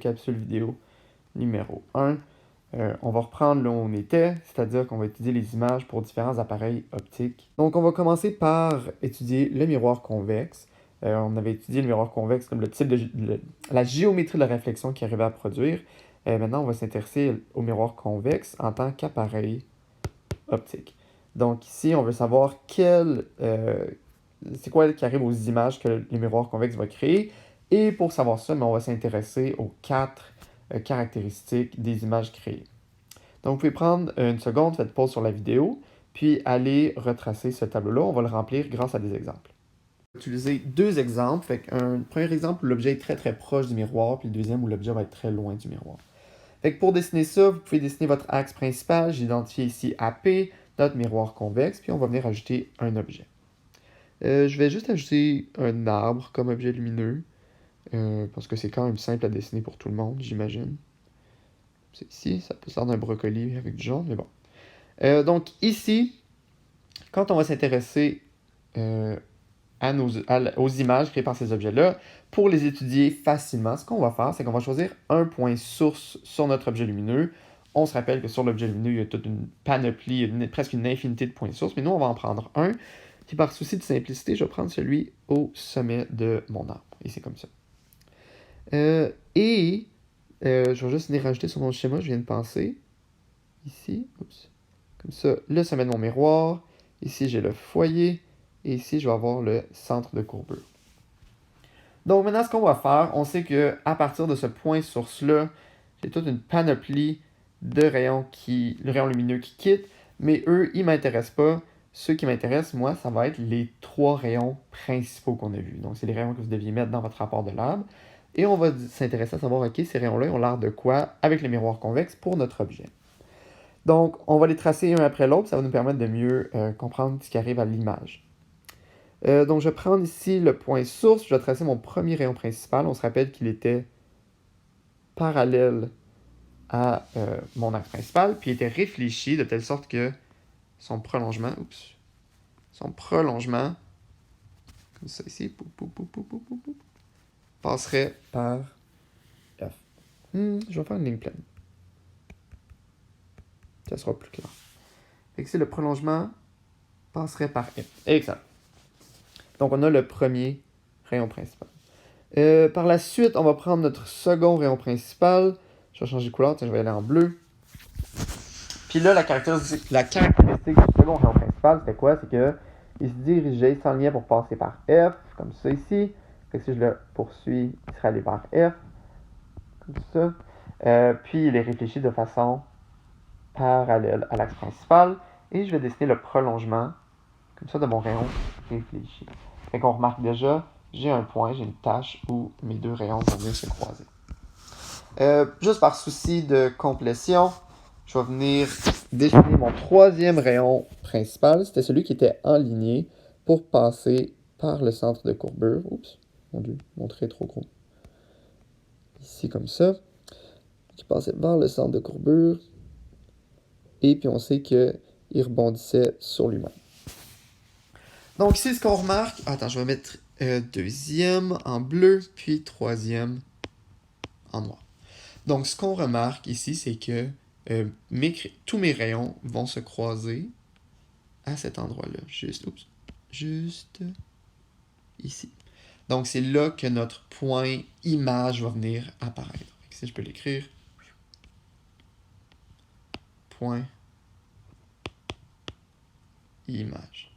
capsule vidéo numéro 1. On va reprendre là où on était, c'est-à-dire qu'on va étudier les images pour différents appareils optiques. Donc on va commencer par étudier le miroir convexe. On avait étudié le miroir convexe comme le type la géométrie de la réflexion qu'il arrivait à produire. Maintenant, on va s'intéresser au miroir convexe en tant qu'appareil optique. Donc ici, on veut savoir c'est quoi qui arrive aux images que le miroir convexe va créer. Et pour savoir ça, on va s'intéresser aux 4 caractéristiques des images créées. Donc vous pouvez prendre une seconde, faites pause sur la vidéo, puis aller retracer ce tableau-là. On va le remplir grâce à des exemples. On va utiliser 2 exemples. Un premier exemple où l'objet est très très proche du miroir, puis le deuxième où l'objet va être très loin du miroir. Pour dessiner ça, vous pouvez dessiner votre axe principal. J'ai identifié ici AP, notre miroir convexe, puis on va venir ajouter un objet. Je vais juste ajouter un arbre comme objet lumineux, parce que c'est quand même simple à dessiner pour tout le monde, j'imagine. C'est ici, ça peut sortir d'un brocoli avec du jaune, mais bon. Donc ici, quand on va s'intéresser aux images créées par ces objets-là, pour les étudier facilement, ce qu'on va faire, c'est qu'on va choisir un point source sur notre objet lumineux. On se rappelle que sur l'objet lumineux, il y a toute une panoplie, presque une infinité de points sources, mais nous, on va en prendre un. Puis par souci de simplicité, je vais prendre celui au sommet de mon arbre. Et c'est comme ça. Je vais juste venir rajouter sur mon schéma, je viens de penser. Ici, oups. Comme ça, le sommet de mon miroir. Ici, j'ai le foyer. Et ici, je vais avoir le centre de courbure. Donc maintenant, ce qu'on va faire, on sait qu'à partir de ce point source-là, j'ai toute une panoplie de rayons le rayon lumineux qui quitte, mais eux, ils ne m'intéressent pas. Ceux qui m'intéressent, moi, ça va être les 3 rayons principaux qu'on a vus. Donc, c'est les rayons que vous deviez mettre dans votre rapport de l'arbre. Et on va s'intéresser à savoir, OK, ces rayons-là, ils ont l'air de quoi avec le miroir convexe pour notre objet. Donc, on va les tracer un après l'autre, ça va nous permettre de mieux comprendre ce qui arrive à l'image. Donc, je vais prendre ici le point source, je vais tracer mon premier rayon principal. On se rappelle qu'il était parallèle à mon axe principal, puis il était réfléchi de telle sorte que son prolongement, comme ça ici, passerait par F. Je vais faire une ligne pleine. Ça sera plus clair. Fait que ici, le prolongement passerait par F. Excellent. Donc, on a le premier rayon principal. Par la suite, on va prendre notre second rayon principal. Je vais changer de couleur, je vais aller en bleu. Puis là, la caractéristique du second rayon principal, c'était quoi? C'est qu'il se dirigeait, il s'enlignait pour passer par F, comme ça ici. Fait que si je le poursuis, il serait allé vers F, comme ça. Puis il est réfléchi de façon parallèle à l'axe principal. Et je vais dessiner le prolongement, comme ça, de mon rayon réfléchi. Fait qu'on remarque déjà, j'ai un point, j'ai une tache où mes 2 rayons vont venir se croiser. Juste par souci de complétion, je vais venir dessiner mon 3e rayon principal. C'était celui qui était enligné pour passer par le centre de courbure. Oups, mon Dieu, mon trait est trop gros. Ici, comme ça. Qui passait vers le centre de courbure. Et puis, on sait qu'il rebondissait sur lui-même. Donc, ici, ce qu'on remarque... Attends, je vais mettre 2e en bleu, puis 3e en noir. Donc, ce qu'on remarque ici, c'est que tous mes rayons vont se croiser à cet endroit-là. Juste ici. Donc, c'est là que notre point image va venir apparaître. Ici, je peux l'écrire. Point image.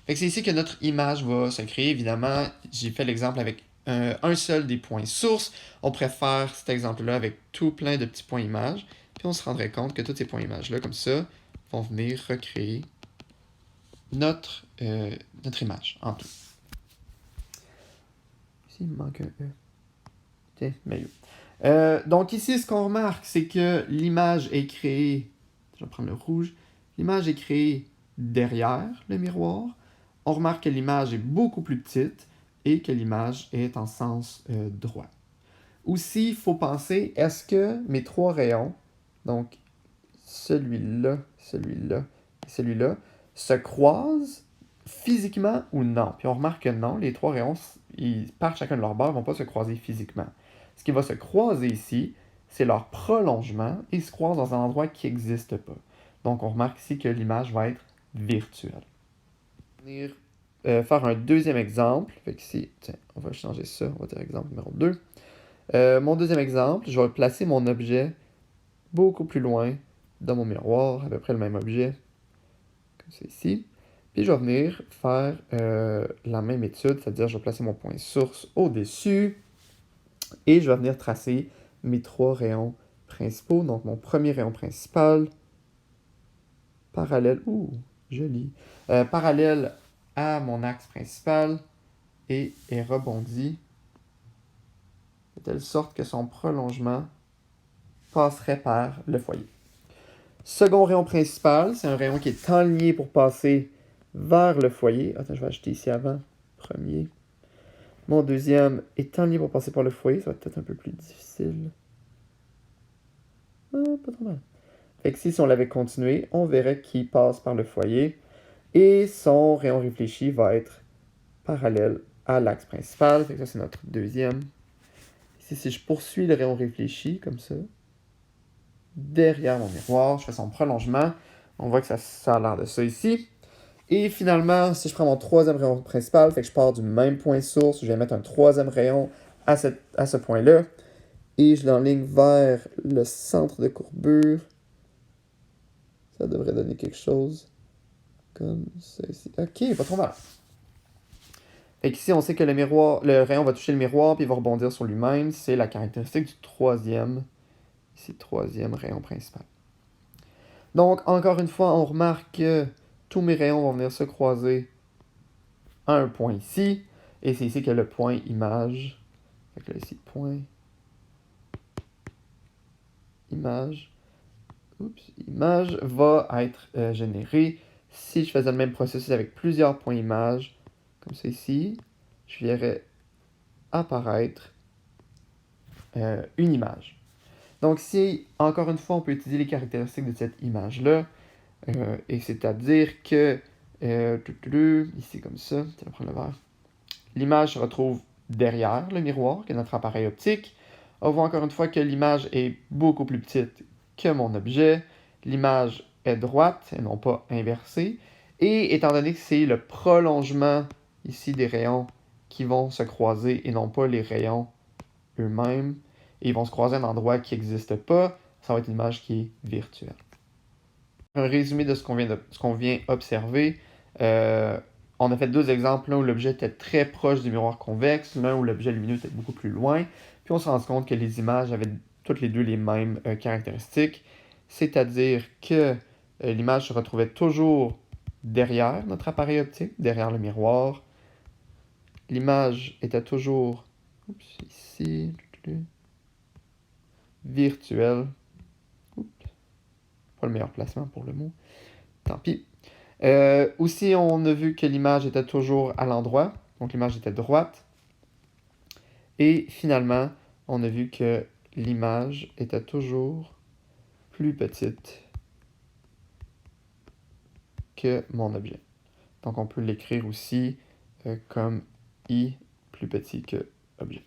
C'est ici que notre image va se créer. Évidemment, j'ai fait l'exemple avec un seul des points sources. On pourrait faire cet exemple-là avec tout plein de petits points images. Puis on se rendrait compte que tous ces points images-là, comme ça, vont venir recréer notre image en tout. Ici, il me manque un E. Tiens, mais donc ici, ce qu'on remarque, c'est que l'image est créée, je vais prendre le rouge, l'image est créée derrière le miroir. On remarque que l'image est beaucoup plus petite et que l'image est en sens droit. Aussi, il faut penser, est-ce que mes 3 rayons, donc celui-là, celui-là et celui-là, se croisent physiquement ou non? Puis on remarque que non, les 3 rayons, ils partent chacun de leur bord, ne vont pas se croiser physiquement. Ce qui va se croiser ici, c'est leur prolongement et se croisent dans un endroit qui n'existe pas. Donc, on remarque ici que l'image va être virtuelle. On va venir faire un deuxième exemple. Fait qu'ici, tiens, on va changer ça. On va dire exemple numéro 2. Mon deuxième exemple, je vais placer mon objet beaucoup plus loin dans mon miroir, à peu près le même objet, comme c'est ici. Puis je vais venir faire la même étude, c'est-à-dire je vais placer mon point source au-dessus et je vais venir tracer mes 3 rayons principaux. Donc mon premier rayon principal, parallèle, joli, parallèle à mon axe principal et est rebondi de telle sorte que son prolongement passerait par le foyer. Second rayon principal, c'est un rayon qui est enligné pour passer vers le foyer. Attends, je vais ajouter ici avant. Premier. Mon deuxième est enligné pour passer par le foyer. Ça va être peut-être un peu plus difficile. Ah, pas trop mal. Fait que si on l'avait continué, on verrait qu'il passe par le foyer. Et son rayon réfléchi va être parallèle à l'axe principal. Fait que ça, c'est notre deuxième. Ici, si je poursuis le rayon réfléchi, comme ça, derrière mon miroir, je fais son prolongement. On voit que ça a l'air de ça ici. Et finalement, si je prends mon troisième rayon principal, fait que je pars du même point source, je vais mettre un troisième rayon à ce point-là. Et je l'enligne vers le centre de courbure. Ça devrait donner quelque chose comme ça ici. Ok, pas trop mal. Fait qu'ici, on sait que le rayon va toucher le miroir puis il va rebondir sur lui-même. C'est la caractéristique du troisième rayon principal. Donc, encore une fois, on remarque que tous mes rayons vont venir se croiser à un point ici. Et c'est ici que le point image. Fait que là, ici, point image. Image va être généré. Si je faisais le même processus avec plusieurs points image, comme ça ici, je verrais apparaître une image. Donc si, encore une fois, on peut utiliser les caractéristiques de cette image-là, et c'est-à-dire que, ici comme ça, tu vas prendre le verre, l'image se retrouve derrière le miroir, qui est notre appareil optique. On voit encore une fois que l'image est beaucoup plus petite que mon objet. L'image est droite et non pas inversée. Et étant donné que c'est le prolongement ici des rayons qui vont se croiser et non pas les rayons eux-mêmes, et ils vont se croiser à un endroit qui n'existe pas, ça va être une image qui est virtuelle. Un résumé de ce qu'on vient observer. On a fait 2 exemples, l'un où l'objet était très proche du miroir convexe, l'un où l'objet lumineux était beaucoup plus loin. Puis on se rend compte que les images avaient toutes les deux les mêmes caractéristiques, c'est-à-dire que l'image se retrouvait toujours derrière notre appareil optique, derrière le miroir. L'image était toujours ici, virtuelle. Pas le meilleur placement pour le mot. Tant pis. Aussi, on a vu que l'image était toujours à l'endroit, donc l'image était droite. Et finalement, on a vu que l'image était toujours plus petite que mon objet. Donc on peut l'écrire aussi comme I plus petit que objet.